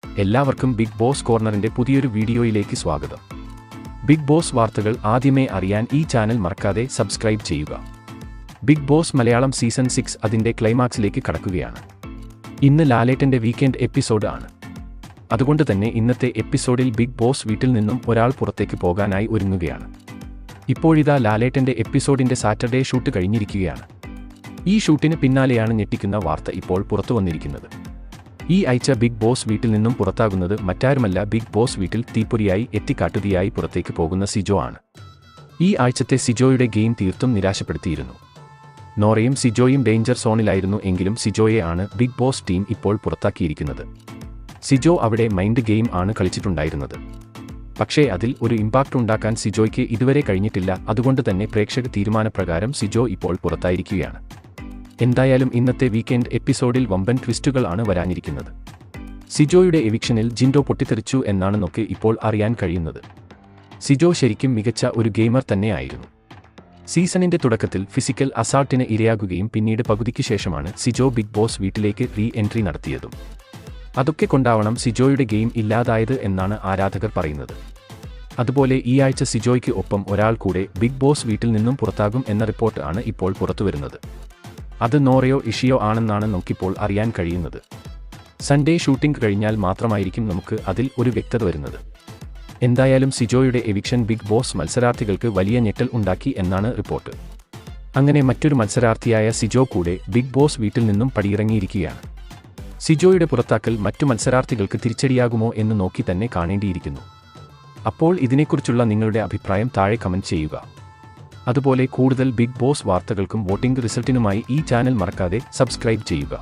എല്ലാവർക്കും big boss കോർണറിന്റെ പുതിയൊരു വീഡിയോയിലേക്ക് സ്വാഗതം. ബിഗ് ബോസ് വാർത്തകൾ ആദ്യമേ അറിയാൻ ഈ ചാനൽ മറക്കാതെ സബ്സ്ക്രൈബ് ചെയ്യുക. ബിഗ് ബോസ് മലയാളം സീസൺ 6 അതിന്റെ ക്ലൈമാക്സിലേക്ക് കടക്കുകയാണ്. ഇന്ന് ലാലേട്ടന്റെ വീക്കെൻഡ് എപ്പിസോഡ് ആണ്. അതുകൊണ്ട് തന്നെ ഇന്നത്തെ എപ്പിസോഡിൽ ബിഗ് ബോസ് വീട്ടിൽ നിന്നും ഒരാൾ പുറത്തേക്ക് പോകാനായി ഒരുങ്ങുകയാണ്. ഇപ്പോഴിതാ ലാലേട്ടന്റെ എപ്പിസോഡിന്റെ സാറ്റർഡേ ഷൂട്ട് കഴിഞ്ഞിരിക്കുകയാണ്. ഈ ഷൂട്ടിന് പിന്നാലെയാണ് ഞെട്ടിക്കുന്ന വാർത്ത ഇപ്പോൾ പുറത്തു വന്നിരിക്കുന്നത്. ഈ ആഴ്ച ബിഗ് ബോസ് വീട്ടിൽ നിന്നും പുറത്താകുന്നത് മറ്റാരുമല്ല, ബിഗ് ബോസ് വീട്ടിൽ തീപ്പൊരിയായി എത്തിക്കാട്ടുതിയായി പുറത്തേക്ക് പോകുന്ന സിജോ ആണ്. ഈ ആഴ്ചത്തെ സിജോയുടെ ഗെയിം തീർത്തും നിരാശപ്പെടുത്തിയിരുന്നു. നോറയും സിജോയും ഡേഞ്ചർ സോണിലായിരുന്നു എങ്കിലും സിജോയെ ആണ് ബിഗ് ബോസ് ടീം ഇപ്പോൾ പുറത്താക്കിയിരിക്കുന്നത്. സിജോ അവിടെ മൈൻഡ് ഗെയിം ആണ് കളിച്ചിട്ടുണ്ടായിരുന്നത്. പക്ഷേ അതിൽ ഒരു ഇമ്പാക്റ്റ് ഉണ്ടാക്കാൻ സിജോയ്ക്ക് ഇതുവരെ കഴിഞ്ഞിട്ടില്ല. അതുകൊണ്ട് തന്നെ പ്രേക്ഷക തീരുമാനപ്രകാരം സിജോ ഇപ്പോൾ പുറത്തായിരിക്കുകയാണ്. എന്തായാലും ഇന്നത്തെ വീക്കെൻഡ് എപ്പിസോഡിൽ വമ്പൻ ട്വിസ്റ്റുകൾ ആണ് വരാനിരിക്കുന്നത്. സിജോയുടെ എവിക്ഷനിൽ ജിൻഡോ പൊട്ടിത്തെറിച്ചു എന്നാണ് നമുക്ക് ഇപ്പോൾ അറിയാൻ കഴിയുന്നത്. സിജോ ശരിക്കും മികച്ച ഒരു ഗെയിമർ തന്നെയായിരുന്നു. സീസണിന്റെ തുടക്കത്തിൽ ഫിസിക്കൽ അസാൾട്ടിന് ഇരയാകുകയും പിന്നീട് പകുതിക്ക് ശേഷമാണ് സിജോ ബിഗ് ബോസ് വീട്ടിലേക്ക് റീ എൻട്രി നടത്തിയതും. അതൊക്കെ കൊണ്ടാവണം സിജോയുടെ ഗെയിം ഇല്ലാതായത് എന്നാണ് ആരാധകർ പറയുന്നത്. അതുപോലെ ഈ ആഴ്ച സിജോയ്ക്ക് ഒപ്പം ഒരാൾ കൂടെ ബിഗ് ബോസ് വീട്ടിൽ നിന്നും പുറത്താകും എന്ന റിപ്പോർട്ട് ആണ് ഇപ്പോൾ പുറത്തുവരുന്നത്. അത് നോറയോ ഇഷിയോ ആണെന്നാണ് നമുക്കിപ്പോൾ അറിയാൻ കഴിയുന്നത്. സൺഡേ ഷൂട്ടിംഗ് കഴിഞ്ഞാൽ മാത്രമായിരിക്കും നമുക്ക് അതിൽ ഒരു വ്യക്തത വരുന്നത്. എന്തായാലും സിജോയുടെ എവിക്ഷൻ ബിഗ് ബോസ് മത്സരാർത്ഥികൾക്ക് വലിയ ഞെട്ടൽ ഉണ്ടാക്കി എന്നാണ് റിപ്പോർട്ട്. അങ്ങനെ മറ്റൊരു മത്സരാർത്ഥിയായ സിജോ കൂടെ ബിഗ് ബോസ് വീട്ടിൽ നിന്നും പടിയിറങ്ങിയിരിക്കുകയാണ്. സിജോയുടെ പുറത്താക്കൽ മറ്റു മത്സരാർത്ഥികൾക്ക് തിരിച്ചടിയാകുമോ എന്ന് നോക്കി തന്നെ കാണേണ്ടിയിരിക്കുന്നു. അപ്പോൾ ഇതിനെക്കുറിച്ചുള്ള നിങ്ങളുടെ അഭിപ്രായം താഴെ കമന്റ് ചെയ്യുക. അതുപോലെ കൂടുതൽ ബിഗ് ബോസ് വാർത്തകൾക്കും വോട്ടിംഗ് റിസൾട്ടിനുമായി ഈ ചാനൽ മറക്കാതെ സബ്സ്ക്രൈബ് ചെയ്യുക.